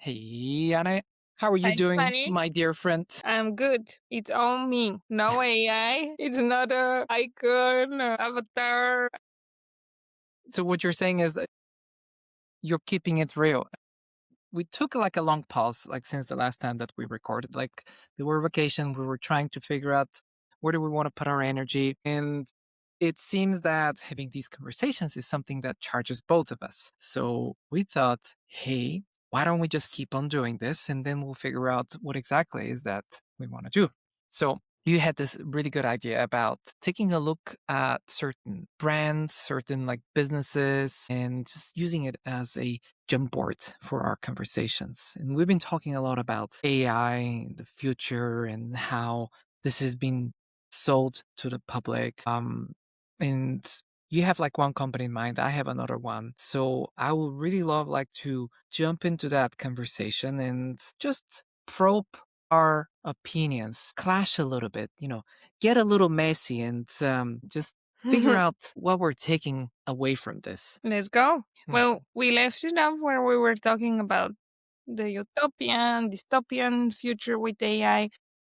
Hey, Anna. How are you Hi, doing, Fanny. my dear friend? I'm good. It's all me. No AI. It's not a icon, avatar. So what you're saying is that you're keeping it real. We took like a long pause, like since the last time that we recorded. Like we were vacation, we were trying to figure out where do we want to put our energy. And it seems that having these conversations is something that charges both of us. So we thought, hey, why don't we just keep on doing this and then we'll figure out what exactly is that we want to do. So you had this really good idea about taking a look at certain brands, certain like businesses, and just using it as a jump board for our conversations. And we've been talking a lot about AI in the future and how this has been sold to the public. And you have like one company in mind, I have another one. So I would really love like to jump into that conversation and just probe our opinions, clash a little bit, get a little messy and just figure out what we're taking away from this. Let's go. Mm. Well, we left it off where we were talking about the utopian, dystopian future with AI.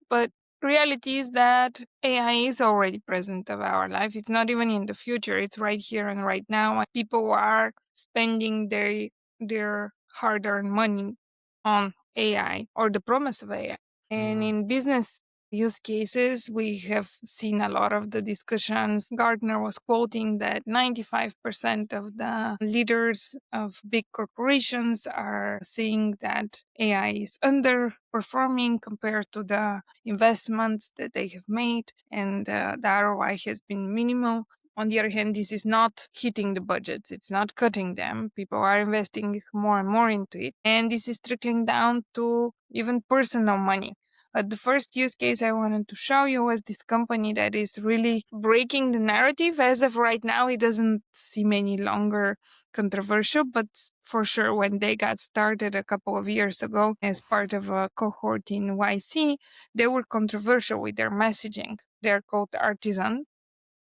But reality is that AI is already present of our life. It's not even in the future. It's right here and right now. And people are spending their hard-earned money on AI or the promise of AI. And in business use cases, we have seen a lot of the discussions. Gardner was quoting that 95% of the leaders of big corporations are saying that AI is underperforming compared to the investments that they have made, and the ROI has been minimal. On the other hand, this is not hitting the budgets. It's not cutting them. People are investing more and more into it. And this is trickling down to even personal money. The first use case I wanted to show you was this company that is really breaking the narrative. As of right now, it doesn't seem any longer controversial, but for sure, when they got started a couple of years ago as part of a cohort in YC, they were controversial with their messaging. They're called Artisan,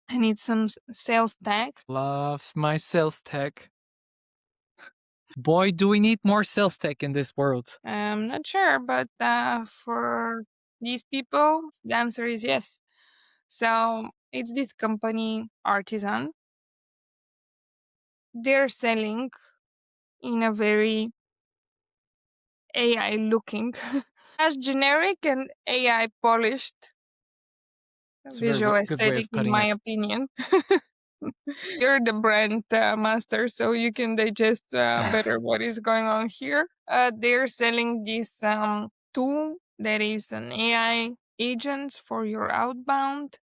and it's some sales tech. Loves my sales tech. Boy, do we need more sales tech in this world. I'm not sure, but for these people, the answer is yes. So it's this company, Artisan. They're selling in a very AI looking, as generic and AI polished It's a very visual good way aesthetic, of in putting my it. opinion. You're the brand master, so you can digest better what is going on here. They're selling this tool that is an AI agent for your outbound.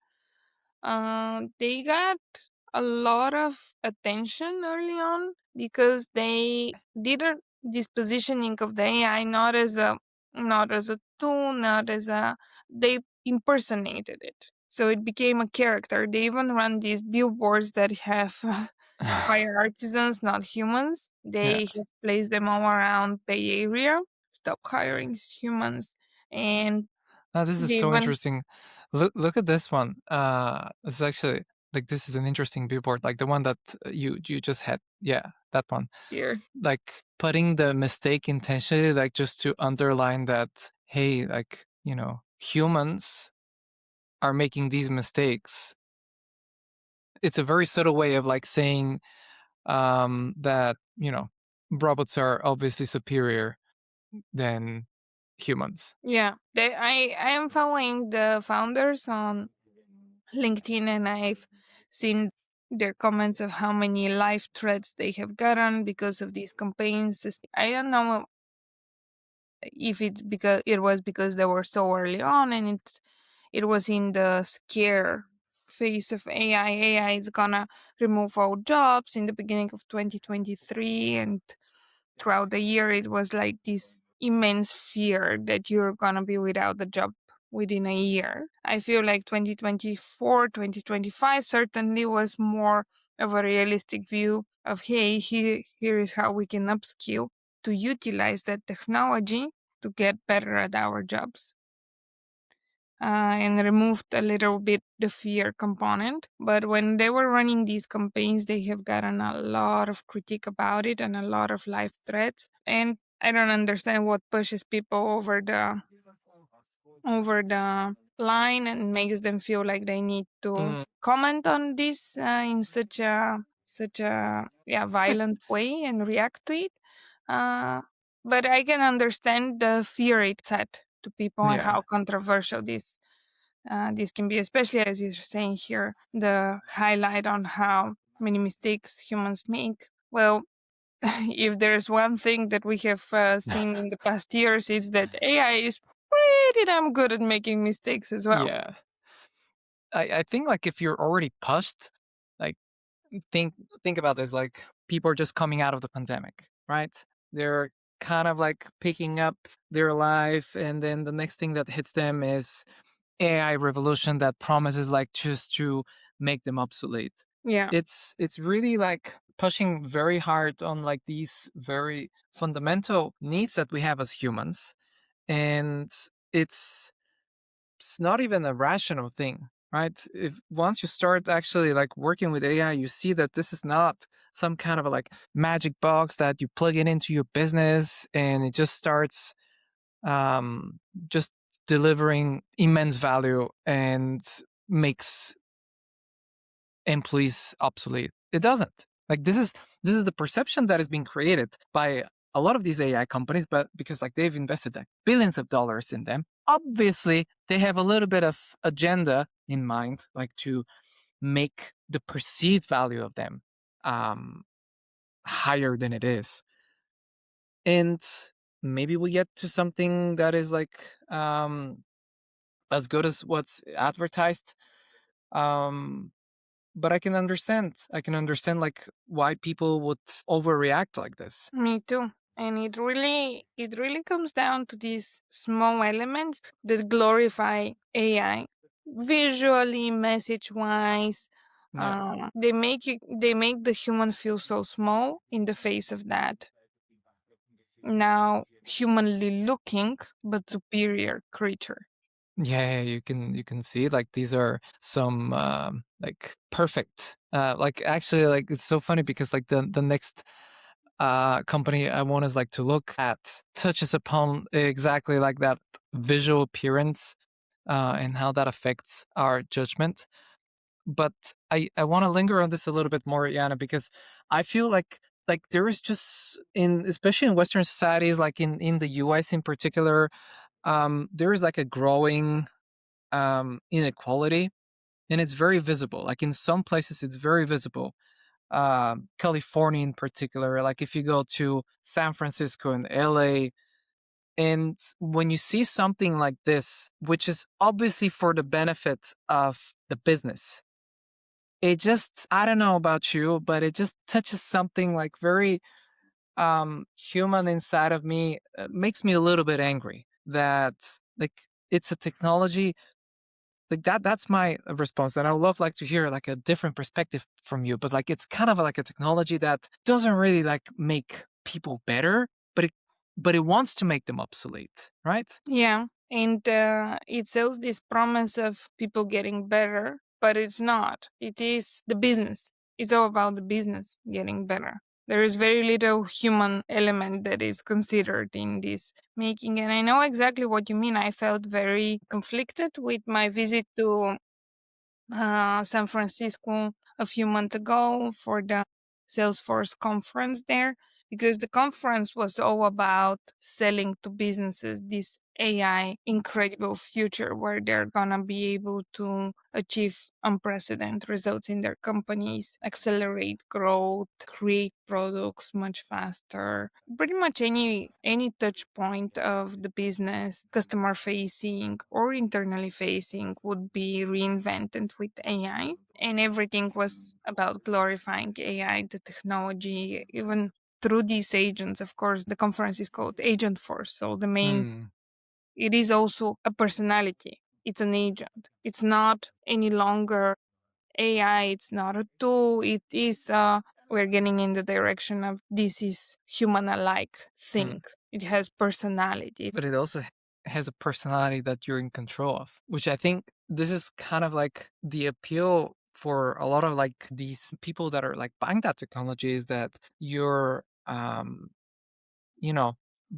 They got a lot of attention early on because they did this positioning of the AI not as a tool, not as a they impersonated it. So it became a character. They even run these billboards that have hire artisans, not humans. Yeah. They have placed them all around Bay Area. Stop hiring humans, and Oh, this is they so even interesting. Look at this one. It's actually like this is an interesting billboard, like the one that you just had. Yeah, that one. here. Like putting the mistake intentionally, like just to underline that, hey, like, humans are making these mistakes. It's a very subtle way of like saying that, robots are obviously superior than humans. Yeah, I am following the founders on LinkedIn, and I've seen their comments of how many live threats they have gotten because of these campaigns. I don't know if it's because it was because they were so early on and it was in the scare phase of AI. AI is gonna remove all jobs in the beginning of 2023, and throughout the year it was like this immense fear that you're gonna be without a job within a year. I feel like 2024, 2025 certainly was more of a realistic view of, hey, here is how we can upskill to utilize that technology to get better at our jobs. And removed a little bit the fear component. But when they were running these campaigns, they have gotten a lot of critique about it and a lot of live threats. And I don't understand what pushes people over the line and makes them feel like they need to Mm, comment on this in such a violent way and react to it. Uh, but I can understand the fear it set to people and yeah. how controversial this can be, especially as you're saying here, the highlight on how many mistakes humans make. Well, if there's one thing that we have seen in the past years, it's that AI is pretty damn good at making mistakes as well. Yeah. I think like if you're already pushed, like think think about this, like people are just coming out of the pandemic, right? They're kind of like picking up their life, and then the next thing that hits them is AI revolution that promises like just to make them obsolete. Yeah, It's really like pushing very hard on like these very fundamental needs that we have as humans, and it's it's not even a rational thing, right? If once you start actually like working with AI, you see that this is not some kind of a like magic box that you plug it into your business and it just starts um, just delivering immense value and makes employees obsolete. It doesn't. Like this is the perception that is being created by a lot of these AI companies, but because like they've invested like billions of dollars in them, obviously they have a little bit of agenda in mind, like to make the perceived value of them um, higher than it is. And maybe we get to something that is like as good as what's advertised. Um, but I can understand like why people would overreact like this. me too. And it really comes down to these small elements that glorify AI visually, message wise. Yeah. They make the human feel so small in the face of that now humanly looking but superior creature. Yeah, you can see like these are some like perfect like actually like it's so funny because like the next company I want is like to look at touches upon exactly like that visual appearance and how that affects our judgment. But I want to linger on this a little bit more, Yana, because I feel like there is just in especially in Western societies, like in the US in particular, there is like a growing inequality, and it's very visible. Like in some places, it's very visible. California, in particular, like if you go to San Francisco and LA, and when you see something like this, which is obviously for the benefit of the business, it just, I don't know about you, but it just touches something like very human inside of me. Makes me a little bit angry that like it's a technology like that's my response, and I would love like to hear like a different perspective from you, but like it's kind of like a technology that doesn't really like make people better, but it wants to make them obsolete, right? Yeah, and it sells this promise of people getting better, but it's not. It is the business. It's all about the business getting better. There is very little human element that is considered in this making, and I know exactly what you mean. I felt very conflicted with my visit to San Francisco a few months ago for the Salesforce conference there, because the conference was all about selling to businesses this AI incredible future where they're gonna be able to achieve unprecedented results in their companies, accelerate growth, create products much faster. Pretty much any touch point of the business, customer facing or internally facing, would be reinvented with AI. And everything was about glorifying AI, the technology, even through these agents. Of course, the conference is called Agent Force. So Hmm. it is also a personality. It's an agent. It's not any longer AI. It's not a tool. It is, we're getting in the direction of this is human alike Hmm. thing. It has personality. But it also has a personality that you're in control of, which I think this is kind of like the appeal for a lot of like these people that are like buying that technology is that you're you know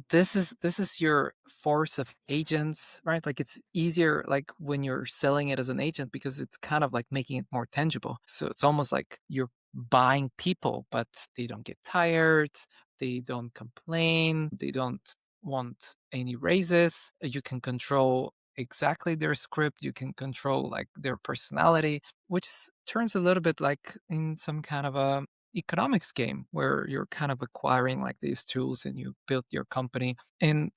this is your force of agents, right? Like it's easier like when you're selling it as an agent because it's kind of like making it more tangible. So it's almost like you're buying people, but they don't get tired, they don't complain, they don't want any raises. You can control exactly their script, you can control like their personality, which turns a little bit like in some kind of a economics game where you're kind of acquiring like these tools and you build your company. And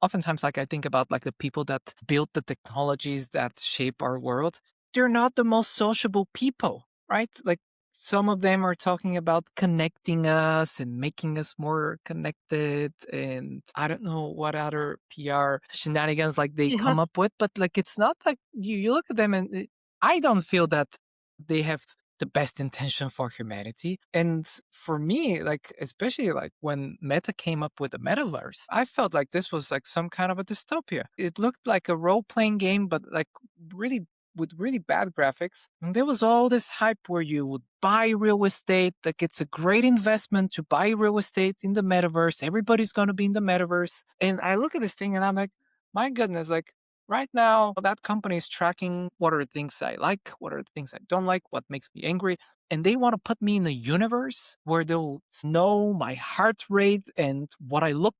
oftentimes like I think about like the people that build the technologies that shape our world, they're not the most sociable people, right? Like some of them are talking about connecting us and making us more connected, and I don't know what other PR shenanigans like they Yeah. come up with, but like it's not like you look at them and I don't feel that they have the best intention for humanity. And for me, like especially like when Meta came up with the metaverse, I felt like this was like some kind of a dystopia. It looked like a role-playing game, but like really with really bad graphics. And there was all this hype where you would buy real estate. Like it's a great investment to buy real estate in the metaverse. Everybody's going to be in the metaverse. And I look at this thing and I'm like, my goodness, like right now, that company is tracking what are the things I like, what are the things I don't like, what makes me angry. And they want to put me in a universe where they'll know my heart rate and what I look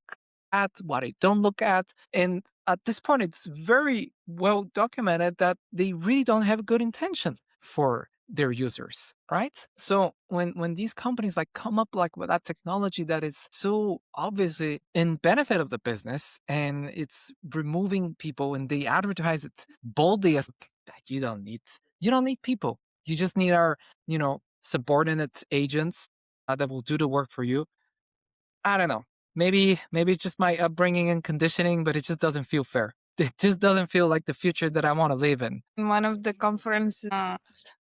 at, what I don't look at. And at this point, it's very well documented that they really don't have good intention for their users, right? So when these companies like come up like with that technology that is so obviously in benefit of the business and it's removing people and they advertise it boldly as you don't need people. You just need our, subordinate agents that will do the work for you. I don't know. Maybe it's just my upbringing and conditioning, but it just doesn't feel fair. It just doesn't feel like the future that I want to live in. In one of the conferences,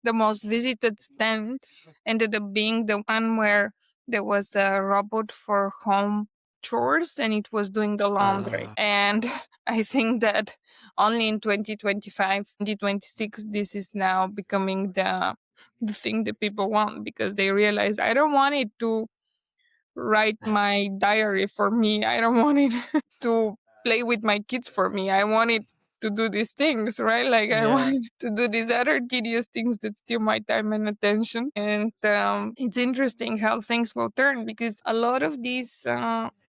the most visited stand ended up being the one where there was a robot for home chores and it was doing the laundry. And I think that only in 2025, 2026, this is now becoming the thing that people want because they realize I don't want it to write my diary for me. I don't want it to play with my kids for me. I want it to do these things, right? Like I Yeah. want it to do these other tedious things that steal my time and attention. And it's interesting how things will turn because a lot of these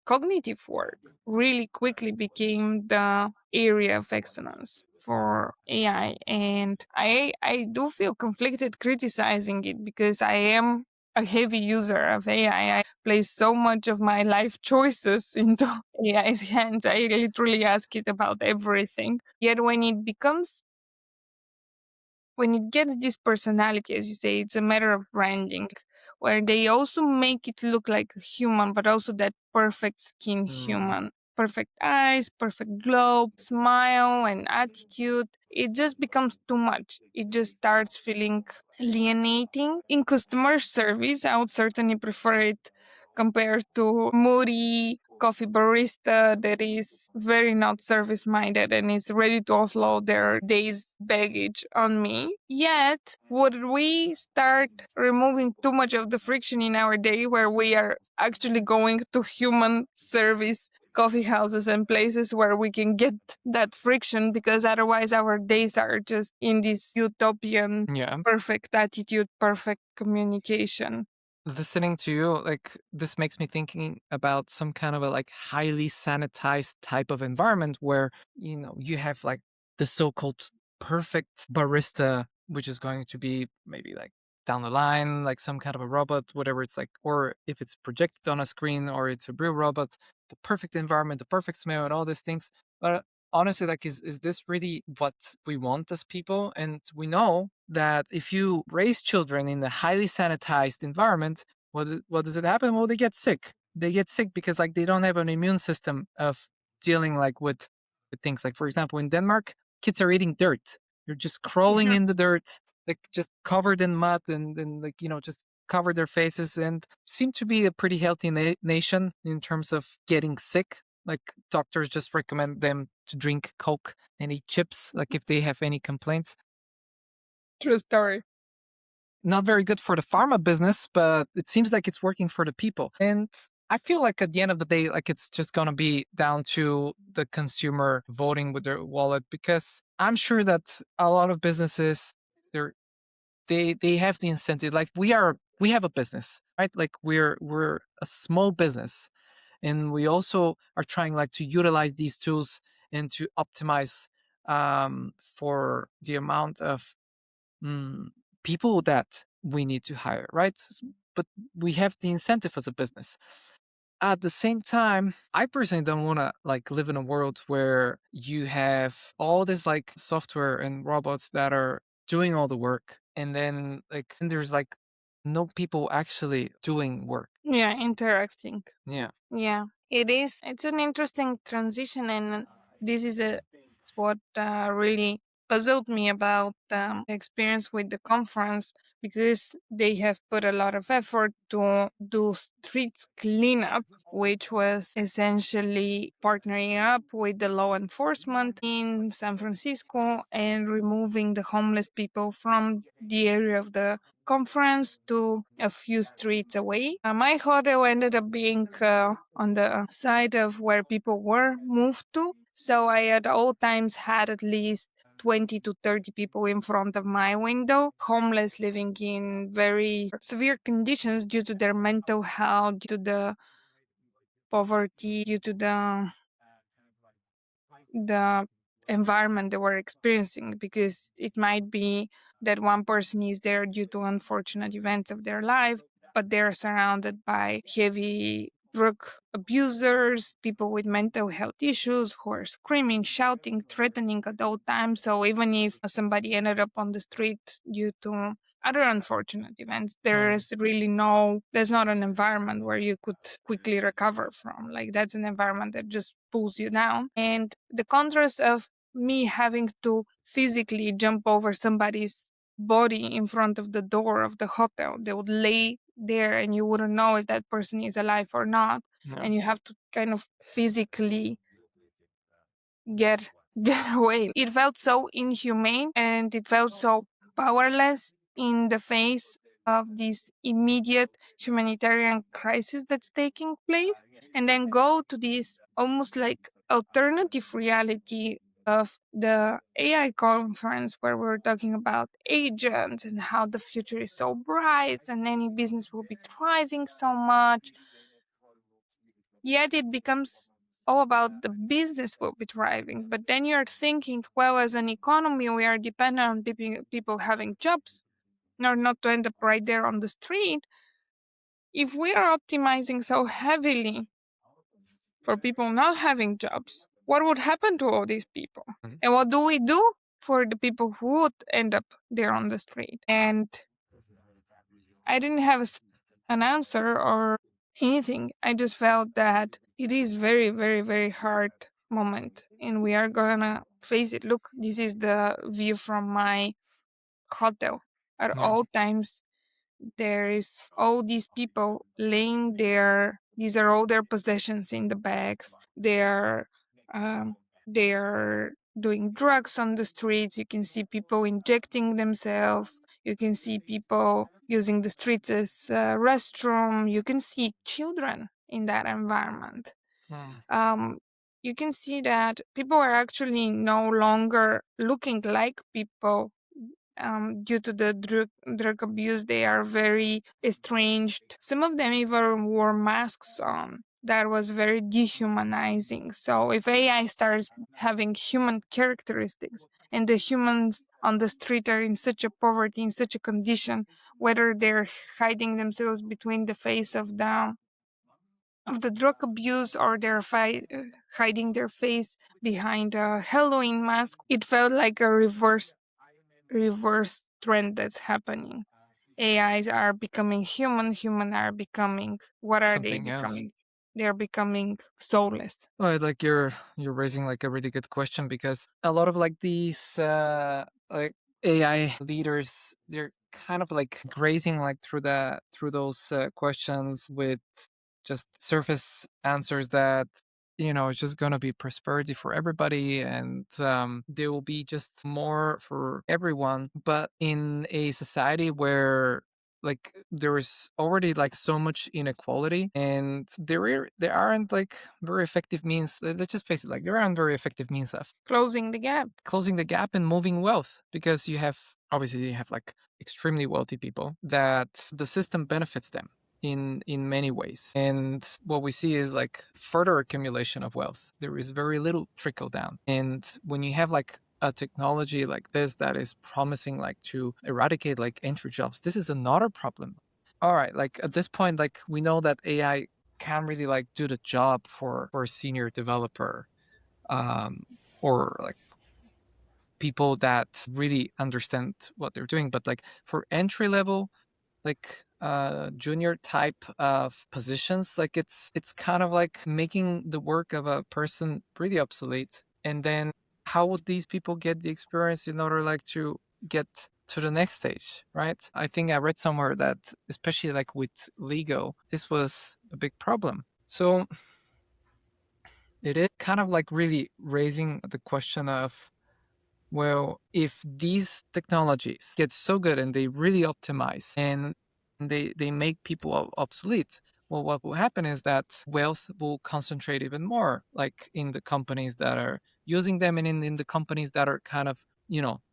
cognitive work really quickly became the area of excellence for AI. And I do feel conflicted criticizing it because I am a heavy user of AI. I place so much of my life choices into AI's hands. I literally ask it about everything. Yet when it gets this personality, as you say, it's a matter of branding, where they also make it look like a human, but also that perfect skin Mm. human. Perfect eyes, perfect glow, smile, and attitude. It just becomes too much. It just starts feeling alienating. In customer service, I would certainly prefer it compared to moody coffee barista that is very not service minded and is ready to offload their day's baggage on me. Yet, would we start removing too much of the friction in our day where we are actually going to human service coffee houses and places where we can get that friction because otherwise our days are just in this utopian Yeah. perfect attitude, perfect communication. Listening to you, like this makes me thinking about some kind of a like highly sanitized type of environment where, you have like the so-called perfect barista, which is going to be maybe like down the line, like some kind of a robot, whatever it's like, or if it's projected on a screen or it's a real robot, the perfect environment, the perfect smell, and all these things. But honestly, like, is this really what we want as people? And we know that if you raise children in a highly sanitized environment, what does it happen? Well, they get sick. They get sick because like they don't have an immune system of dealing like with things. Like for example, in Denmark, kids are eating dirt. They're just crawling Yeah. in the dirt, like just covered in mud and like just cover their faces and seem to be a pretty healthy nation in terms of getting sick. Like doctors just recommend them to drink Coke and eat chips, like if they have any complaints. True story. Not very good for the pharma business, but it seems like it's working for the people. And I feel like at the end of the day, like it's just gonna be down to the consumer voting with their wallet, because I'm sure that a lot of businesses, they're they have the incentive. Like we have a business, right? Like we're a small business, and we also are trying like to utilize these tools and to optimize for the amount of mm, people that we need to hire, right? But we have the incentive as a business. At the same time, I personally don't want to like live in a world where you have all this like software and robots that are doing all the work, and then like and there's like no people actually doing work. Yeah, interacting. Yeah. Yeah, it is. It's an interesting transition, and this is what really puzzled me about the experience with the conference, because they have put a lot of effort to do streets cleanup, which was essentially partnering up with the law enforcement in San Francisco and removing the homeless people from the area of the conference to a few streets away. My hotel ended up being on the side of where people were moved to. So I at all times had at least 20 to 30 people in front of my window, homeless, living in very severe conditions due to their mental health, due to the poverty, due to the environment they were experiencing, because it might be that one person is there due to unfortunate events of their life, but they're surrounded by heavy drug abusers, people with mental health issues who are screaming, shouting, threatening at all times. So even if somebody ended up on the street due to other unfortunate events, Mm. there's not an environment where you could quickly recover from. Like, that's an environment that just pulls you down. And the contrast of me having to physically jump over somebody's body in front of the door of the hotel, they would lay there and you wouldn't know if that person is alive or not. Yeah. And you have to kind of physically get get away. It felt so inhumane, and it felt so powerless in the face of this immediate humanitarian crisis that's taking place, and then go to this almost like alternative reality of the AI conference where we're talking about agents and how the future is so bright and any business will be thriving so much. Yet it becomes all about the business will be thriving. But then you're thinking, well, as an economy, we are dependent on people having jobs in order not to end up right there on the street. If we are optimizing so heavily for people not having jobs, what would happen to all these people? Mhm. And what do we do for the people who would end up there on the street? And I didn't have an answer or anything. I just felt that it is very, very, very hard moment, and we are gonna face it. Look, this is the view from my hotel. At Yeah. all times, there is all these people laying there. These are all their possessions in the bags. Um, they're doing drugs on the streets. You can see people injecting themselves. You can see people using the streets as a restroom. You can see children in that environment. Mm. um, you can see that people are actually no longer looking like people due to the drug abuse. They are very estranged. Some of them even wore masks on. That was very dehumanizing. So if AI starts having human characteristics and the humans on the street are in such a poverty, in such a condition, whether they're hiding themselves between the face of the drug abuse or they're hiding their face behind a Halloween mask, it felt like a reverse trend that's happening. AIs are becoming human, human are becoming, what are they Something else. becoming? They're becoming soulless. Well, like you're raising like a really good question, because a lot of like these like AI leaders, they're kind of like grazing like through those questions with just surface answers that it's just gonna be prosperity for everybody, and there will be just more for everyone. But in a society where like there is already like so much inequality, and there aren't like very effective means. Let's just face it, like there aren't very effective means of Closing the gap. closing the gap and moving wealth, because you have obviously you have like extremely wealthy people that the system benefits them in many ways, and what we see is like further accumulation of wealth. There is very little trickle down, and when you have like a technology like this that is promising like to eradicate like entry jobs, this is another problem. All right, like at this point, like we know that AI can't really like do the job for a senior developer, um or like people that really understand what they're doing, but like for entry level, like junior type of positions, like it's kind of like making the work of a person pretty obsolete. And then how would these people get the experience in order like to get to the next stage, right? I think I read somewhere that especially like with Lego, this was a big problem. So it is kind of like really raising the question of, well, if these technologies get so good and they really optimize and they make people obsolete, well, what will happen is that wealth will concentrate even more, like in the companies that are using them, and in the companies that are kind of,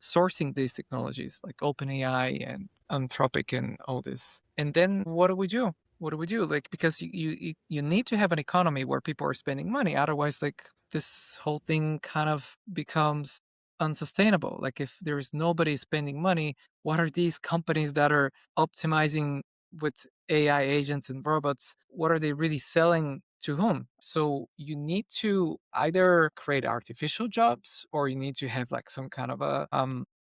sourcing these technologies, like OpenAI and Anthropic and all this. And then what do we do? What do we do? Like, because you need to have an economy where people are spending money. Otherwise, like, this whole thing kind of becomes unsustainable. Like if there is nobody spending money, what are these companies that are optimizing with AI agents and robots? What are they really selling to whom? So you need to either create artificial jobs, or you need to have like some kind of a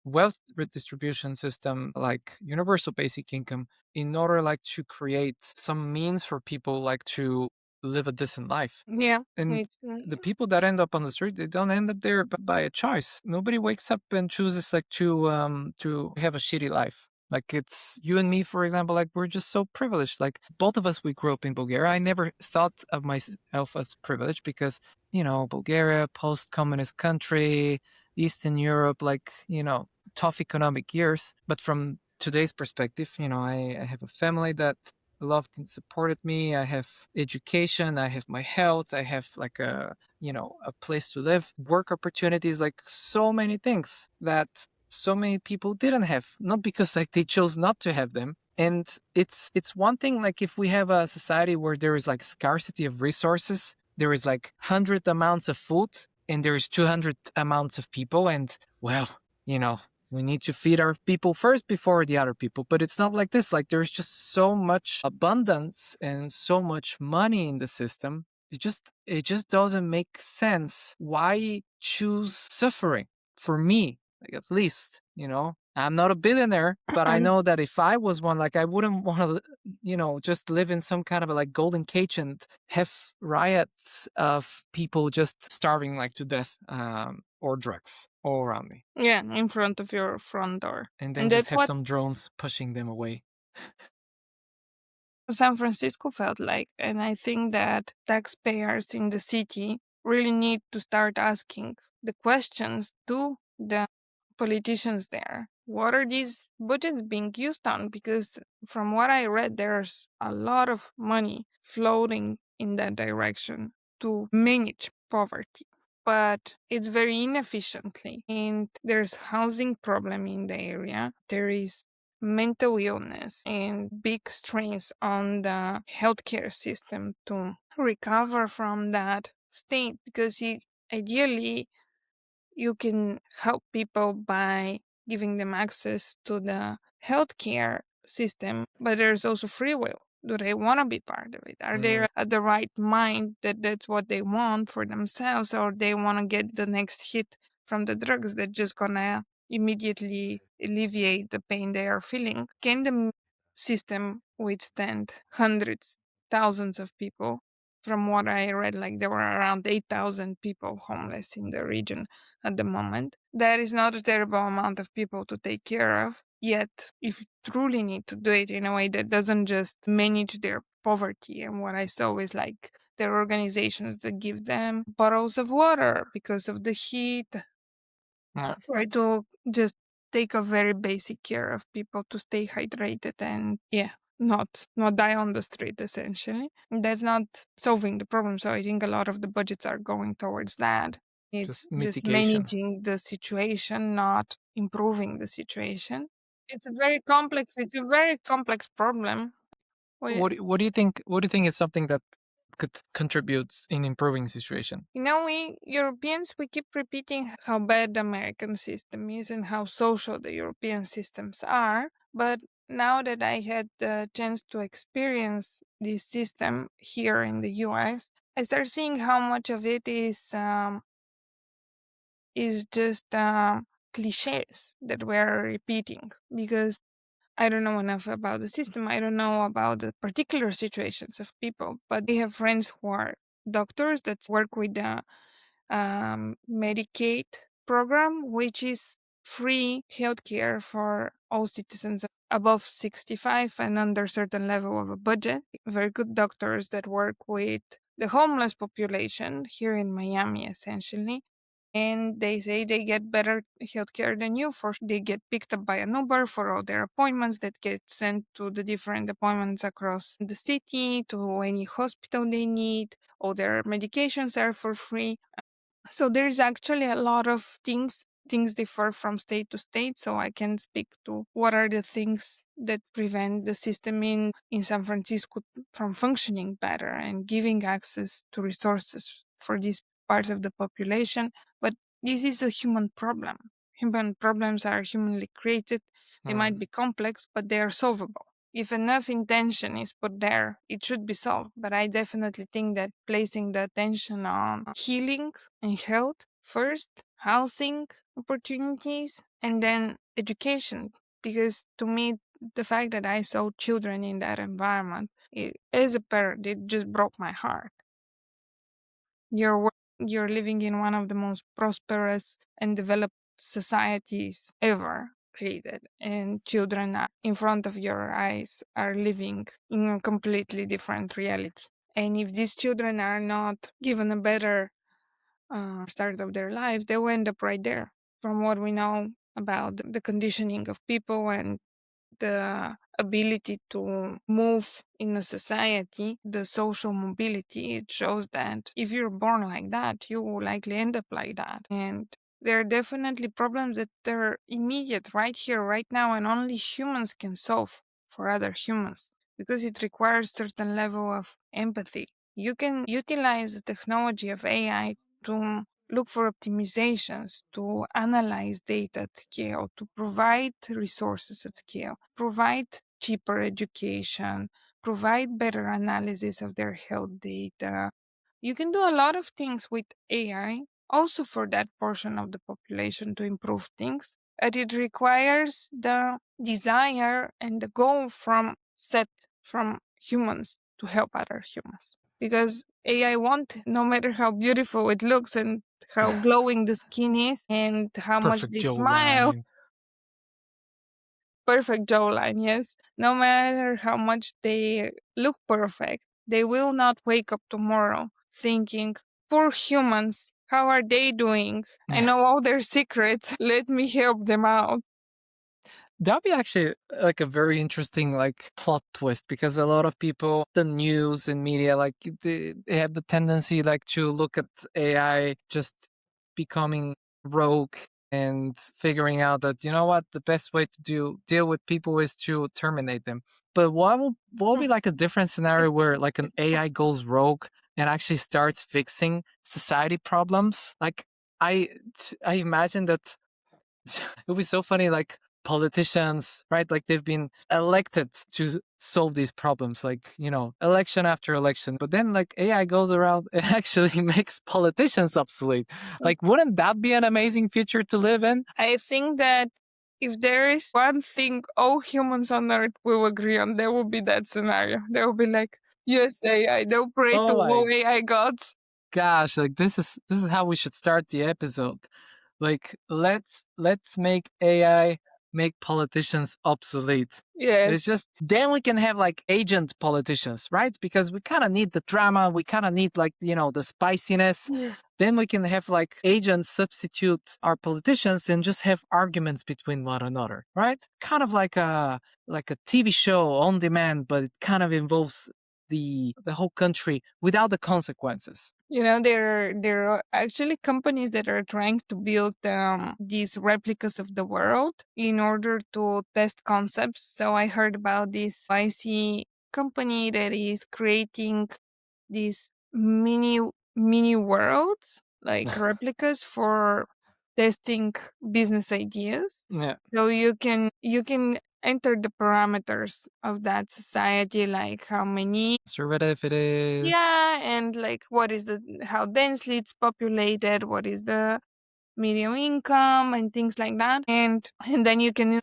wealth redistribution system, like universal basic income, in order like to create some means for people like to live a decent life. Yeah. And It's, the people that end up on the street, they don't end up there by a choice. Nobody wakes up and chooses like to have a shitty life. Like it's you and me, for example, like we're just so privileged. Like both of us, we grew up in Bulgaria. I never thought of myself as privileged because, Bulgaria, post-communist country, Eastern Europe, like, tough economic years. But from today's perspective, I have a family that loved and supported me. I have education, I have my health, I have like a place to live, work opportunities, like so many things that so many people didn't have, not because like they chose not to have them. And it's one thing like if we have a society where there is like scarcity of resources, there is like 100 amounts of food and there is 200 amounts of people, and well, you know, we need to feed our people first before the other people. But it's not like this. Like there's just so much abundance and so much money in the system. It just doesn't make sense. Why choose suffering? For me, like at least, I'm not a billionaire, but I and know that if I was one, like I wouldn't want to, just live in some kind of a like golden cage and have riots of people just starving like to death, or drugs all around me, yeah, in front of your front door. and then And just that's have what some drones pushing them away. San Francisco felt like. And I think that taxpayers in the city really need to start asking the questions to the politicians there. What are these budgets being used on? Because from what I read, there's a lot of money floating in that direction to manage poverty. But it's very inefficiently. And there's housing problem in the area. There is mental illness and big strains on the healthcare system to recover from that state, because ideally you can help people by giving them access to the healthcare system, but there's also free will. Do they want to be part of it? Are they Yeah. at the right mind that that's what they want for themselves, or they want to get the next hit from the drugs that just gonna immediately alleviate the pain they are feeling? Can the system withstand hundreds, thousands of people? From what I read, like there were around 8,000 people homeless in the region at the moment. That is not a terrible amount of people to take care of. Yet, if you truly need to do it in a way that doesn't just manage their poverty, and what I saw is like there are organizations that give them bottles of water because of the heat, Yeah. try to just take a very basic care of people to stay hydrated and not die on the street essentially. That's not solving the problem. So I think a lot of the budgets are going towards that. It's Just just mitigation. managing the situation, not improving the situation. It's a very complex problem. We, What do you think? What do you think is something that could contribute in improving situation? we Europeans, we keep repeating how bad the American system is and how social the European systems are. But now that I had the chance to experience this system here in the US, I start seeing how much of it is just cliches that we're repeating because I don't know enough about the system. I don't know about the particular situations of people, but they have friends who are doctors that work with the Medicaid program, which is free healthcare for all citizens above 65 and under certain level of a budget. Very good doctors that work with the homeless population here in Miami, essentially. And they say they get better healthcare than you. For they get picked up by an Uber for all their appointments that get sent to the different appointments across the city to any hospital they need. All their medications are for free. So there's actually a lot of things. Things differ from state to state, so I can speak to what are the things that prevent the system in San Francisco from functioning better and giving access to resources for this part of the population. But this is a human problem. Human problems are humanly created. They might Mm, be complex, but they are solvable. If enough intention is put there, it should be solved. But I definitely think that placing the attention on healing and health first, housing opportunities, and then education. Because to me, the fact that I saw children in that environment, as a parent, it just broke my heart. You're living in one of the most prosperous and developed societies ever created, and children in front of your eyes are living in a completely different reality. And if these children are not given a better start of their life, they will end up right there. From what we know about the conditioning of people and the ability to move in a society, the social mobility, it shows that if you're born like that, you will likely end up like that. And there are definitely problems that are immediate right here, right now, and only humans can solve for other humans because it requires certain level of empathy. You can utilize the technology of AI to look for optimizations, to analyze data at scale, to provide resources at scale, provide cheaper education, provide better analysis of their health data. You can do a lot of things with AI, also for that portion of the population to improve things. And it requires the desire and the goal from humans to help other humans. Because AI won't, no matter how beautiful it looks and how glowing the skin is and how much perfect they smile, jawline. perfect jawline, yes. No matter how much they look perfect, they will not wake up tomorrow thinking, poor humans, how are they doing? I know all their secrets. Let me help them out. That'd be actually like a very interesting like plot twist because a lot of people, the news and media, like they have the tendency like to look at AI just becoming rogue and figuring out that you know what the best way to deal with people is to terminate them. But what will be like a different scenario where like an AI goes rogue and actually starts fixing society problems? Like I I imagine that it would be so funny, like politicians, right? Like they've been elected to solve these problems, like, you know, election after election. But then, like, AI goes around and actually makes politicians obsolete. Like, wouldn't that be an amazing future to live in? I think that if there is one thing all humans on Earth will agree on, there will be that scenario. They will be like, yes, AI. They'll pray to Oh my all AI gods. gosh, like this is how we should start the episode. Like let's make AI make politicians obsolete. Yes. It's just then we can have like agent politicians, right? Because we kind of need the drama, we kind of need like, the spiciness. Yeah. Then we can have like agents substitute our politicians and just have arguments between one another, right? Kind of like a TV show on demand, but it kind of involves the whole country without the consequences. There are actually companies that are trying to build these replicas of the world in order to test concepts. So I heard about this IC company that is creating these mini worlds, like replicas for testing business ideas. Yeah. So you can enter the parameters of that society, like how many. Conservative it is. Yeah, and like what is how densely it's populated, what is the medium income and things like that. And then you can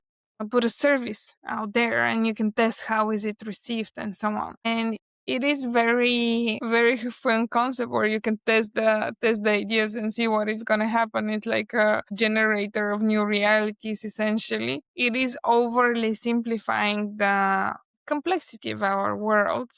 put a service out there and you can test how is it received and so on. And it is very very fun concept where you can test the ideas and see what is going to happen. It's like a generator of new realities. Essentially, it is overly simplifying the complexity of our world.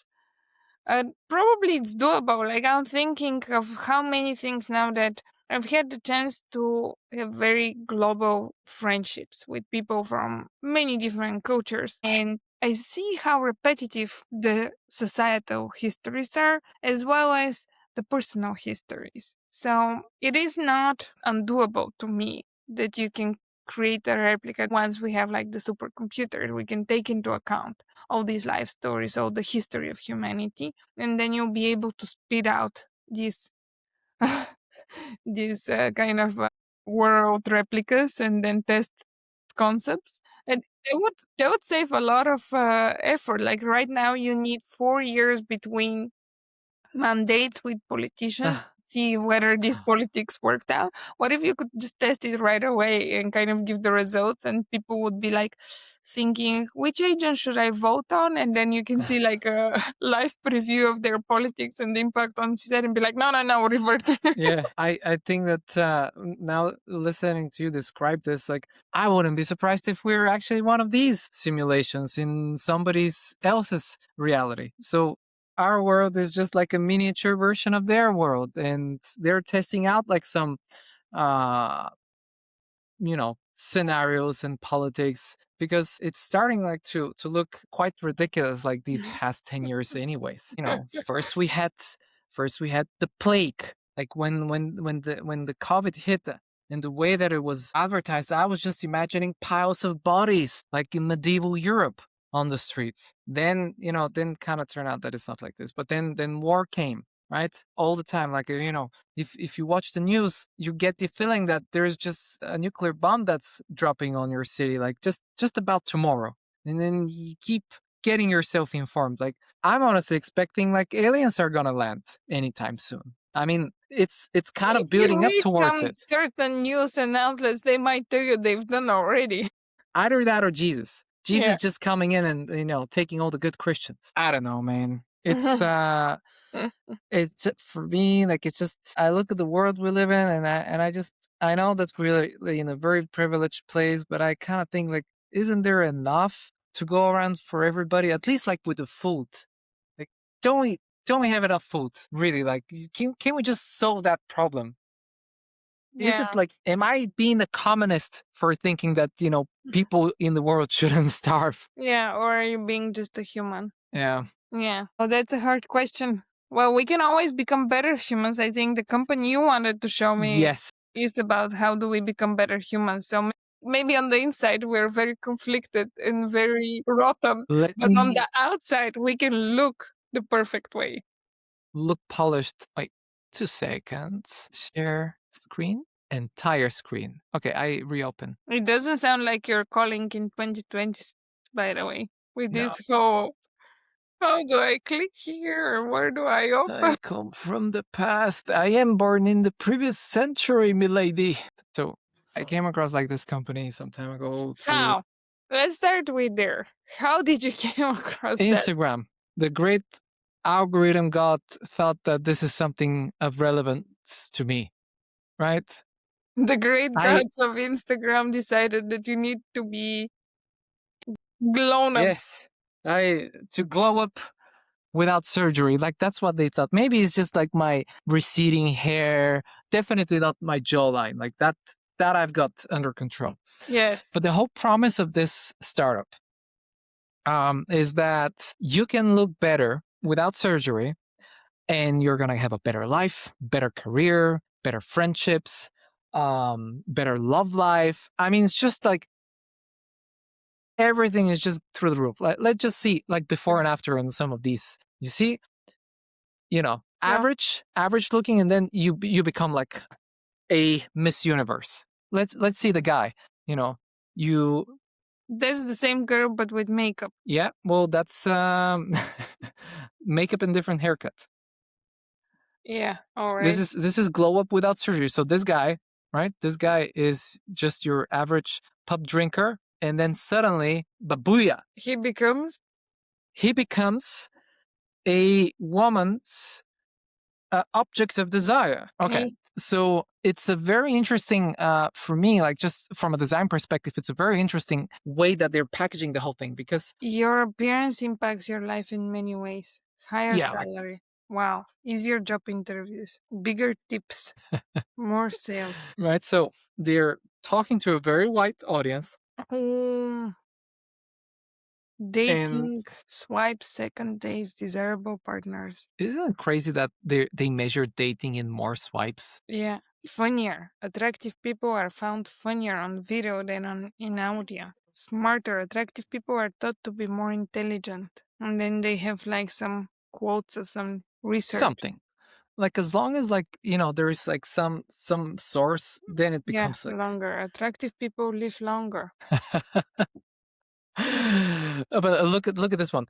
Probably it's doable. Like, I'm thinking of how many things now that I've had the chance to have very global friendships with people from many different cultures. And I see how repetitive the societal histories are, as well as the personal histories. So it is not undoable to me that you can create a replica. Once we have like the supercomputer, we can take into account all these life stories, all the history of humanity, and then you'll be able to spit out these these kind of world replicas and then test concepts. And they would save a lot of effort. Like right now, you need 4 years between mandates with politicians to see whether these politics worked out. What if you could just test it right away and kind of give the results, and people would be like thinking, which agent should I vote on? And then you can see like a live preview of their politics and the impact on society and be like, no, no, no, revert. Yeah, I think that now listening to you describe this, like I wouldn't be surprised if we're actually one of these simulations in somebody's else's reality. So our world is just like a miniature version of their world, and they're testing out like some uh scenarios and politics, because it's starting like to look quite ridiculous like these past 10 years anyways. First we had the plague, like when the covid hit, and the way that it was advertised, I was just imagining piles of bodies like in medieval Europe on the streets. Then kind of turned out that it's not like this, but then war came, right? All the time. Like, if you watch the news, you get the feeling that there's just a nuclear bomb that's dropping on your city, like just about tomorrow. And then you keep getting yourself informed. Like, I'm honestly expecting like aliens are gonna land anytime soon. I mean, it's kind of If you building up read towards some it. certain news and outlets, they might tell you they've done already. Either that or Jesus. Yeah. Jesus just coming in and taking all the good Christians. I don't know, man. It's for me, like, it's just, I look at the world we live in, and I know that we're like, in a very privileged place, but I kind of think like, isn't there enough to go around for everybody? At least like with the food, like, don't we have enough food? Really, like, can we just solve that problem? Is it Yeah. like, am I being a communist for thinking that people in the world shouldn't starve? Yeah, or are you being just a human? Yeah. Yeah. Oh, that's a hard question. Well, we can always become better humans. I think the company you wanted to show me Yes. is about how do we become better humans. So maybe on the inside we're very conflicted and very rotten, Let but on me the outside we can look the perfect way. look polished. Wait, 2 seconds. Share screen. Entire screen. Okay, I reopen. It doesn't sound like you're calling in 2026, by the way, with No, this whole how do I click here or where do I open? I come from the past. I am born in the previous century, milady. So I came across like this company some time ago through How? Let's start with there. How did you came across that? Instagram. The great algorithm god thought that this is something of relevance to me, right? The great I gods of Instagram decided that you need to be blown up. yes, I to glow up without surgery. Like that's what they thought. Maybe it's just like my receding hair. Definitely not my jawline. Like that I've got under control. Yes. But the whole promise of this startup is that you can look better without surgery, and you're gonna have a better life, better career, better friendships, better love life. I mean, it's just like everything is just through the roof. Let's just see like before and after on some of these. You see, Yeah. average looking, and then you become like a Miss Universe. Let's see the guy. You know, you That's the same girl but with makeup. yeah. Well, that's makeup and different haircut. Yeah. All This right. is glow up without surgery. So this guy, right? This guy is just your average pub drinker, and then suddenly, babuya, He becomes he becomes a woman's object of desire. Okay. okay. So it's a very interesting, for me, like just from a design perspective, it's a very interesting way that they're packaging the whole thing because, Your appearance impacts your life in many ways. Higher yeah, like, salary. Wow. Easier job interviews. Bigger tips. More sales. right? So they're talking to a very wide audience, Um, and dating, swipe, second dates, desirable partners. isn't it crazy that they measure dating in more swipes? Yeah. Funnier. Attractive people are found funnier on video than in audio. Smarter. Attractive people are thought to be more intelligent. And then they have like some quotes of some research. Something like as long as like there is like some source, then it Yeah, becomes like. longer. Attractive people live longer. But look at this one.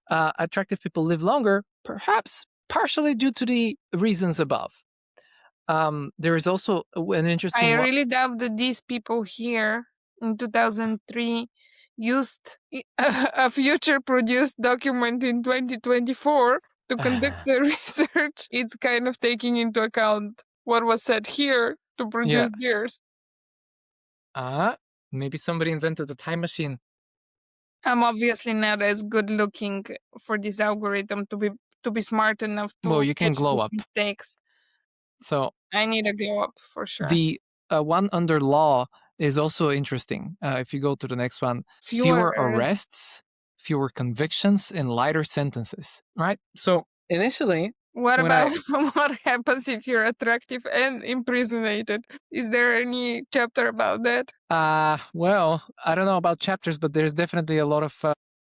Attractive people live longer, perhaps partially due to the reasons above. There is also an I interesting one. really doubt that these people here in 2003 used a future produced document in 2024 to conduct the research. It's kind of taking into account what was said here to Yeah. produce theirs. Maybe somebody invented a time machine. I'm obviously not as good looking for this algorithm to be smart enough Well, to you can catch glow these up. mistakes. So I need a glow up for sure. the one under law is also interesting. If you go to the next one, Fewer fewer arrests, fewer convictions, and lighter sentences. Right. So initially, What when about I what happens if you're attractive and imprisonated? Is there any chapter about that? well, I don't know about chapters, but there's definitely a lot of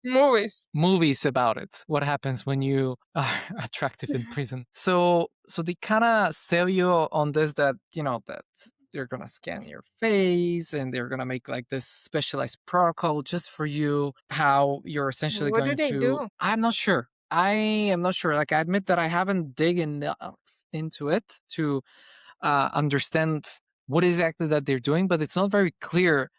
Movies. movies about it. What happens when you are attractive in prison? So they kind of sell you on this that that they're gonna scan your face and they're gonna make like this specialized protocol just for you. How you're essentially What do going they to? do? I'm not sure. I am not sure. Like I admit that I haven't dig into it to understand what exactly that they're doing, but it's not very clear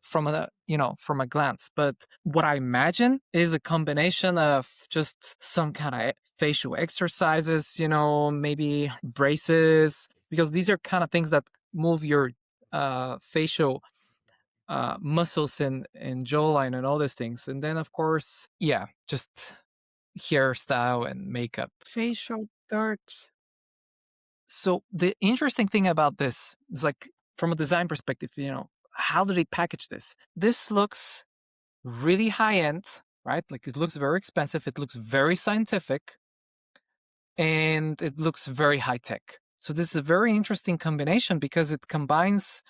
from a glance. But what I imagine is a combination of just some kind of facial exercises, maybe braces, because these are kind of things that move your facial muscles and jawline and all these things. And then of course, yeah, just hairstyle and makeup. Facial darts. So the interesting thing about this is like from a design perspective, how do they package this? This looks really high end, right? Like it looks very expensive, it looks very scientific, and it looks very high tech. So this is a very interesting combination because it combines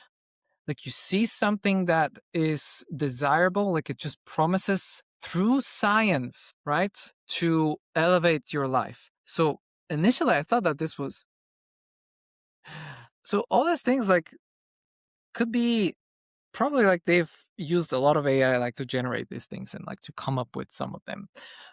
like you see something that is desirable, like it just promises through science, right? To elevate your life. So initially I thought that this was so all these things like could be probably like they've used a lot of AI like to generate these things and like to come up with some of them.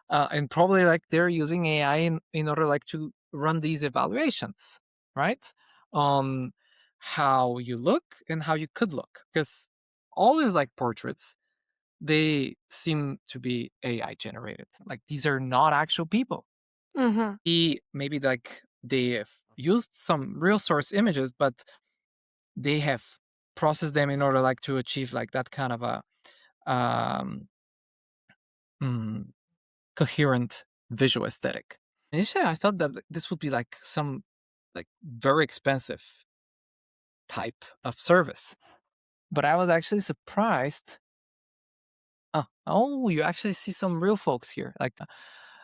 And probably like they're using AI in order like to run these evaluations, right? On how you look and how you could look. Because all these like portraits, they seem to be AI generated. Like these are not actual people. Mm-hmm. Maybe like they have used some real source images, but they have processed them in order like to achieve like that kind of a um, mm, coherent visual aesthetic. Initially, I thought that this would be like some like very expensive type of service, but I was actually surprised. Oh, you actually see some real folks here. Like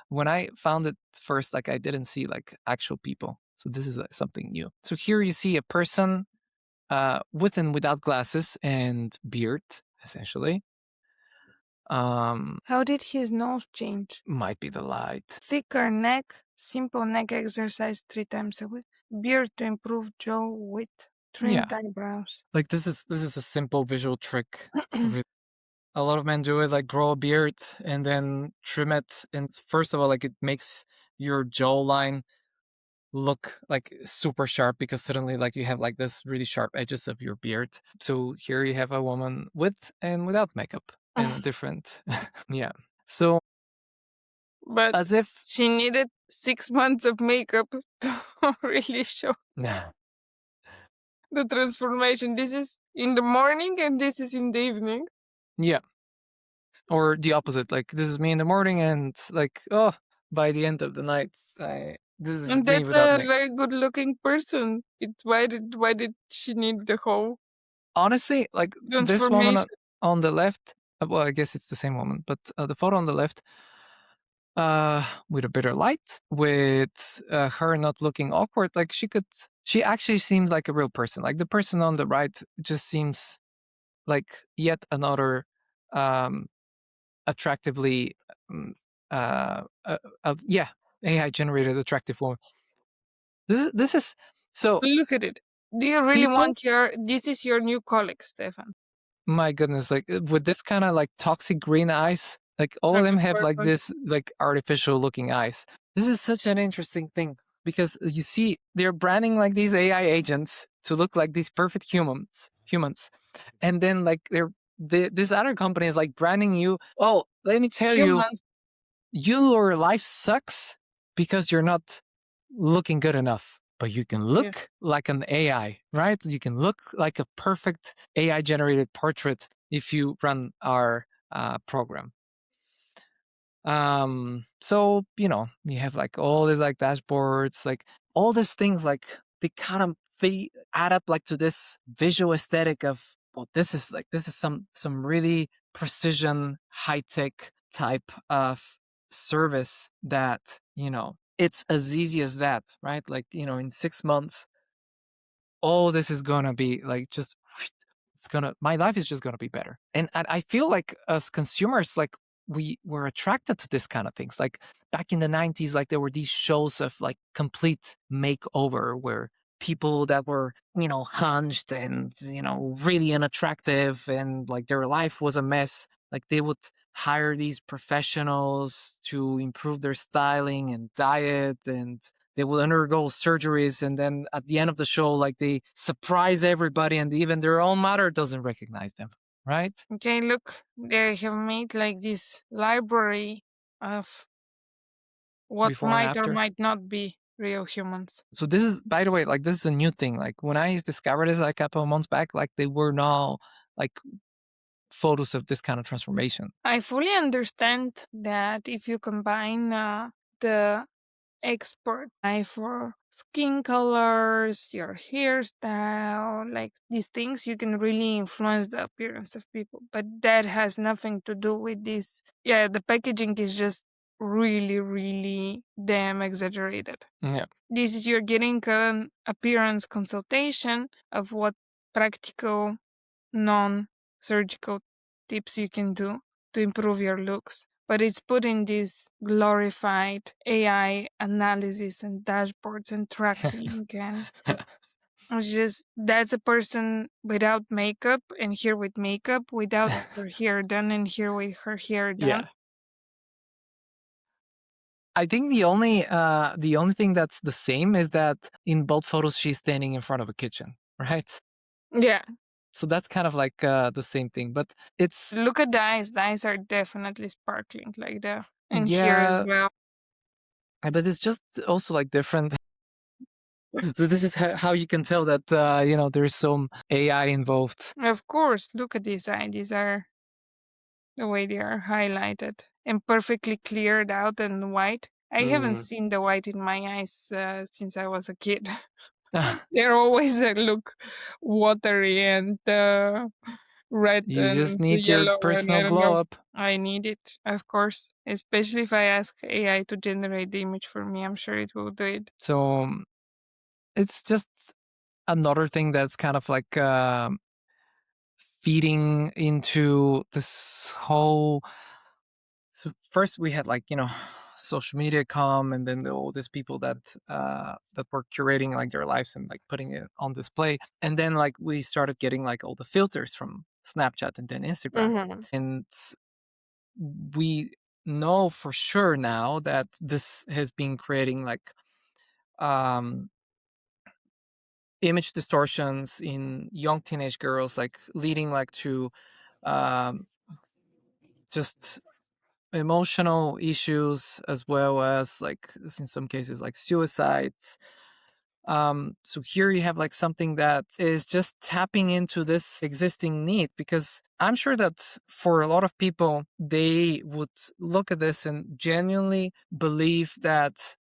when I found it first, like I didn't see like actual people. So this is something new. So here you see a person with and without glasses and beard, essentially. How did his nose change? Might be the light. Thicker neck, simple neck exercise 3 times a week. Beard to improve jaw width. Yeah, Trimmed eyebrows. like this is a simple visual trick. A lot of men do it, like grow a beard and then trim it. And first of all, like it makes your jawline look like super sharp because suddenly like you have like this really sharp edges of your beard. So here you have a woman with and without makeup and a different yeah. So But as if she needed 6 months of makeup to really show nah. the transformation. This is in the morning and this is in the evening. Yeah. Or the opposite. Like this is me in the morning and like, oh, by the end of the night, this is And me that's without a makeup. very good looking person. It's why did she need the whole Honestly, like this woman transformation? on the left, well, I guess it's the same woman, but the photo on the left, with a better light, with her not looking awkward, like she actually seems like a real person. Like the person on the right just seems like yet another um, attractively, um, yeah, AI generated attractive woman. This is so Look at it. Do you really people. want this is your new colleague, Stefan? My goodness, like with this kind of like toxic green eyes, like all of Okay, them have like perfect. this like artificial looking eyes. This is such an interesting thing because you see they're branding like these AI agents to look like these perfect humans, and then like this other company is like branding you. Oh, let me tell you, Humans, your life sucks because you're not looking good enough. But you can yeah. look like an AI, right? You can look like a perfect AI generated portrait if you run our program. So you have like all these like dashboards, like all these things, like they add up like to this visual aesthetic of, well, this is some really precision, high tech type of service that it's as easy as that, right? Like in 6 months, all this is gonna be like just my life is just gonna be better. And I feel like as consumers, like we were attracted to this kind of things. Like back in the 90s, like there were these shows of like complete makeover where people that were hunched and really unattractive and like their life was a mess, like they would hire these professionals to improve their styling and diet, and they will undergo surgeries, and then at the end of the show, like they surprise everybody, and even their own mother doesn't recognize them, right? Okay, look, they have made like this library of what Before and might or after. might not be real humans. So this is, by the way, like this is a new thing. Like when I discovered this like a couple of months back, like they were now like photos of this kind of transformation. I fully understand that if you combine the expert eye for skin colors, your hairstyle, like these things, you can really influence the appearance of people. But that has nothing to do with this. Yeah, the packaging is just really, really damn exaggerated. Yeah. This is you're getting an appearance consultation of what practical, non surgical tips you can do to improve your looks. But it's put in this glorified AI analysis and dashboards and tracking. And it's just that's a person without makeup and here with makeup, without her hair done and here with her hair done. Yeah. I think the only thing that's the same is that in both photos she's standing in front of a kitchen, right? Yeah. So that's kind of like the same thing, but it's Look at the eyes. The eyes are definitely sparkling like that. And here as yeah, well. but it's just also like different. So this is how you can tell that there's some AI involved. Of course, look at these eyes. These are the way they are highlighted and perfectly cleared out and white. I haven't Mm. seen the white in my eyes since I was a kid. They're always look watery and red You just and need your yellow, and I personal don't know. glow up. I need it, of course, especially if I ask AI to generate the image for me. I'm sure it will do it. So it's just another thing that's kind of like feeding into this whole. So first we had like social media come, and then all these people that were curating like their lives and like putting it on display, and then like we started getting like all the filters from Snapchat and then Instagram, Mhm. and we know for sure now that this has been creating like um image distortions in young teenage girls, like leading like to um just emotional issues, as well as like in some cases like suicides. So here you have like something that is just tapping into this existing need, because I'm sure that for a lot of people they would look at this and genuinely believe that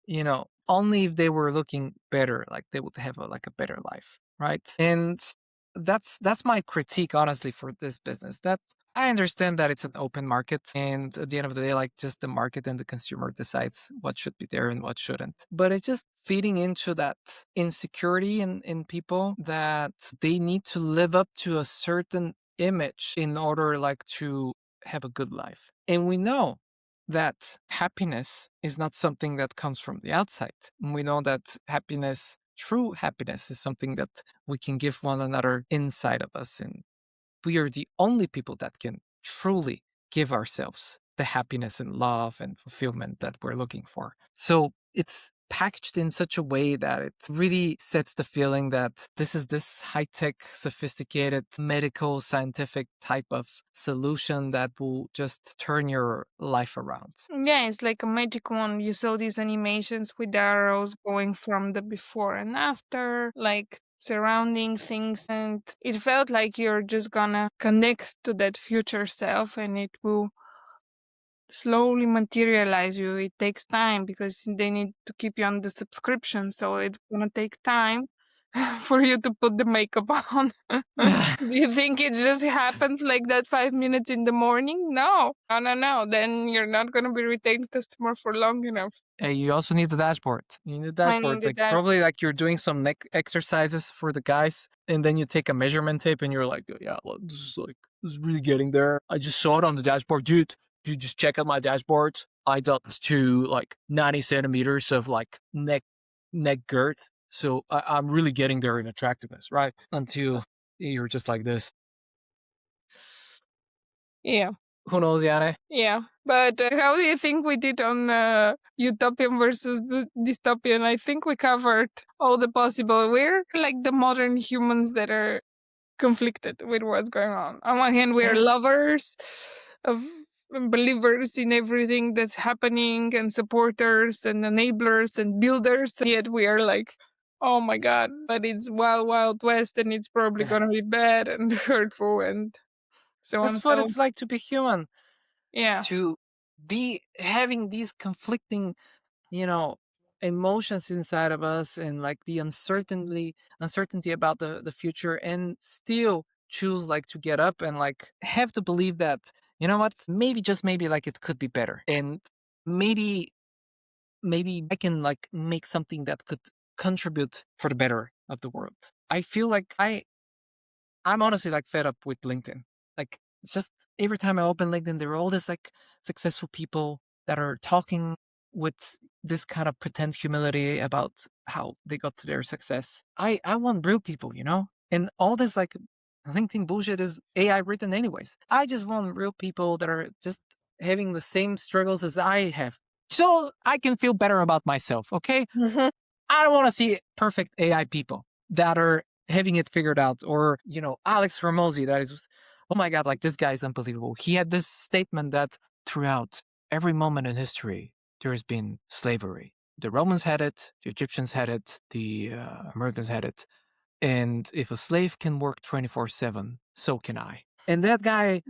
only if they were looking better, like they would have like a better life, right? And that's my critique, honestly, for this business. That I understand that it's an open market, and at the end of the day, like just the market and the consumer decides what should be there and what shouldn't. But it's just feeding into that insecurity in people, that they need to live up to a certain image in order like to have a good life. And we know that happiness is not something that comes from the outside. And we know that happiness, true happiness, is something that we can give one another inside of us. And we are the only people that can truly give ourselves the happiness and love and fulfillment that we're looking for. So it's packaged in such a way that it really sets the feeling that this is this high tech, sophisticated, medical, scientific type of solution that will just turn your life around. Yeah, it's like a magic wand. You saw these animations with arrows going from the before and after, like surrounding things, and it felt like you're just gonna connect to that future self and it will slowly materialize you. It takes time because they need to keep you on the subscription, so it's gonna take time for you to put the makeup on. Do you think it just happens like that 5 minutes in the morning? No. No, no, no. Then you're not gonna be retained customer for long enough. Hey, you also need the dashboard. You need the I need dashboard. the Like dash. probably like you're doing some neck exercises for the guys, and then you take a measurement tape and you're like, yeah, well, this is really getting there. I just saw it on the dashboard, dude. You just check out my dashboard. I got to like 90 centimeters of like neck girth. So I'm really getting there in attractiveness, right? Until you're just like this. Yeah. Who knows, Yane? Yeah. But how do you think we did on utopian versus the dystopian? I think we covered all the possible. We're like the modern humans that are conflicted with what's going on. On one hand, we're Yes. lovers of believers in everything that's happening and supporters and enablers and builders. And yet we are like, oh my God, but it's wild, wild west and it's probably going to be bad and hurtful and so on. That's what So, it's like to be human, yeah. to be having these conflicting you know emotions inside of us, and like the uncertainty about the future, and still choose like to get up and like have to believe that what, maybe, just maybe, like it could be better, and maybe I can like make something that could contribute for the better of the world. I feel like I'm honestly like fed up with LinkedIn. Like it's just every time I open LinkedIn, there are all these like successful people that are talking with this kind of pretend humility about how they got to their success. I want real people, and all this like LinkedIn bullshit is AI written anyways. I just want real people that are just having the same struggles as I have, so I can feel better about myself. Okay, I don't want to see perfect AI people that are having it figured out, or Alex Hormozy, that is, oh my god, like this guy is unbelievable. He had this statement that throughout every moment in history there has been slavery. The Romans had it, the Egyptians had it, the Americans had it. And if a slave can work 24/7, so can I. And that guy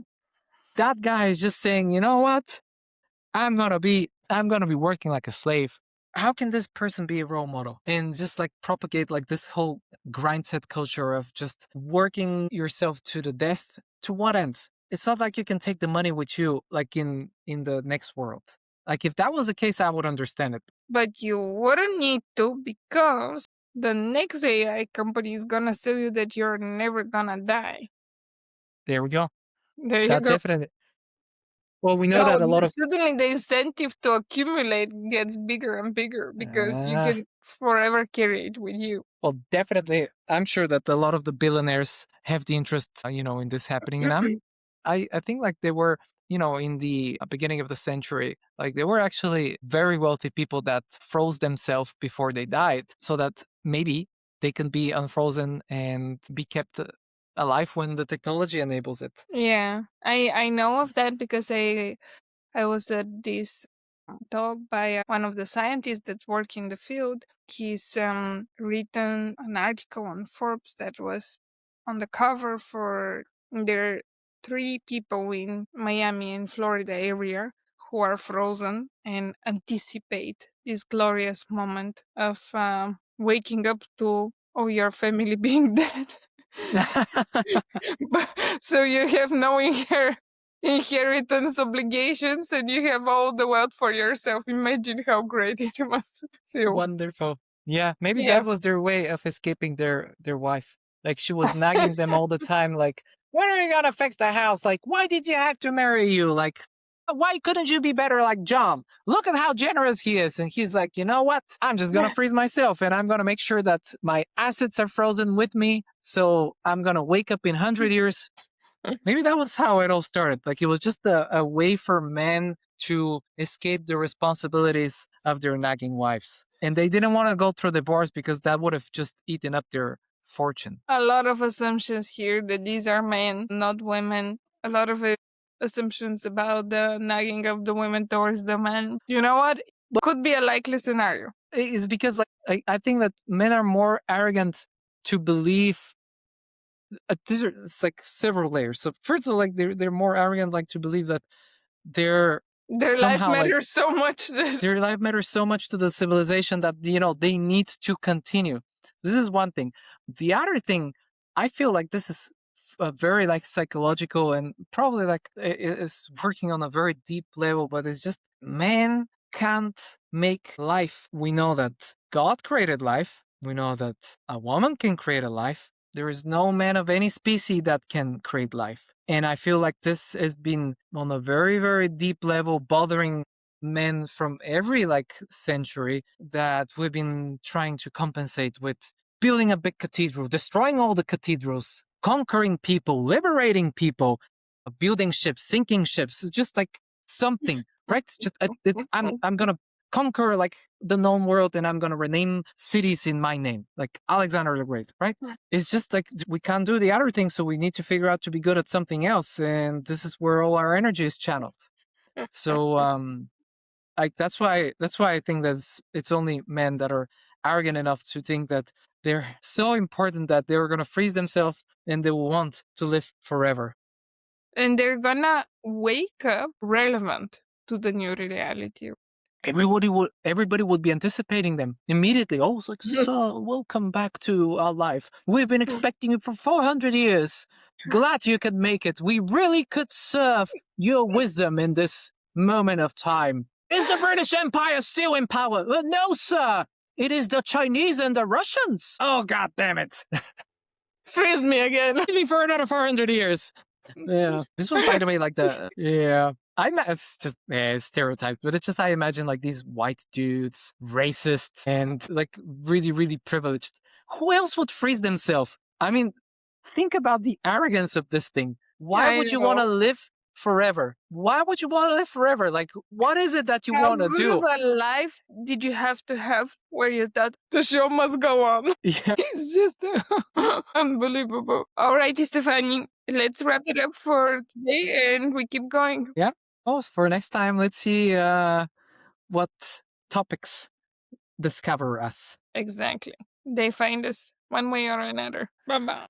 is just saying, you know what? I'm gonna be working like a slave. How can this person be a role model and just like propagate like this whole grindset culture of just working yourself to the death? To what end? It's not like you can take the money with you like in the next world. Like if that was the case, I would understand it. But you wouldn't need to, because the next AI company is gonna tell you that you're never gonna die. There we go. There you That go. definitely. Well, we know So that a lot of. suddenly the incentive to accumulate gets bigger and bigger because you Ah. can forever carry it with you. Well, definitely, I'm sure that a lot of the billionaires have the interest, in this happening. And I think like they were, in the beginning of the century, like they were actually very wealthy people that froze themselves before they died, so that maybe they can be unfrozen and be kept alive when the technology enables it. Yeah, I know of that because I was at this talk by one of the scientists that work in the field. He's written an article on Forbes that was on the cover for there 3 people in Miami and Florida area who are frozen and anticipate this glorious moment of waking up to your family being dead. So you have no inheritance obligations and you have all the wealth for yourself. Imagine how great it must feel. Wonderful. Yeah, maybe Yeah. that was their way of escaping their wife. Like she was nagging them all the time, like, when are you gonna fix the house? Like, why did you have to marry you? Like, why couldn't you be better like John? Look at how generous he is. And he's like, you know what? I'm just gonna freeze myself and I'm gonna make sure that my assets are frozen with me. So I'm gonna wake up in 100 years. Maybe that was how it all started. Like it was just a way for men to escape the responsibilities of their nagging wives. And they didn't want to go through divorce because that would have just eaten up their fortune. A lot of assumptions here that these are men, not women. A lot of assumptions about the nagging of the women towards the men. You know what? Could be a likely scenario. It's because like I think that men are more arrogant to believe. It's like several layers. So first of all, like they're more arrogant, like to believe that they're Their life somehow like matters so much that their life matters so much to the civilization that they need to continue. This is one thing. The other thing, I feel like this is a very like psychological and probably like is working on a very deep level, but it's just man can't make life. We know that God created life. We know that a woman can create a life. There is no man of any species that can create life. And I feel like this has been on a very, very deep level bothering men from every like century that we've been trying to compensate with building a big cathedral, destroying all the cathedrals, conquering people, liberating people, building ships, sinking ships. It's just like something, right? It's just I'm gonna conquer like the known world and I'm gonna rename cities in my name, like Alexander the Great, right? It's just like we can't do the other thing, so we need to figure out to be good at something else, and this is where all our energy is channeled. So like that's why I think that it's only men that are arrogant enough to think that they're so important that they're gonna freeze themselves and they will want to live forever. and they're gonna wake up relevant to the new reality. Everybody would be anticipating them immediately. Oh, it's like, so welcome back to our life. We've been expecting you for 400 years. Glad you could make it. We really could serve your wisdom in this moment of time. Is the British Empire still in power? No, sir. It is the Chinese and the Russians. Oh, God damn it. Freeze me again. Freeze me for another 400 years. Yeah. This was, by the way, like yeah. It's just stereotypes, but it's just I imagine like these white dudes, racist and like really, really privileged. Who else would freeze themselves? I mean, think about the arrogance of this thing. Why I would you know. want to live forever? Why would you want to live forever? Like, what is it that you How want to good do? of a life did you have to have where you thought the show must go on? Yeah. It's just unbelievable. All right, Stefani, let's wrap it up for today and we keep going. Yeah. Oh, for next time, let's see what topics discover us. Exactly. They find us one way or another. Bye bye.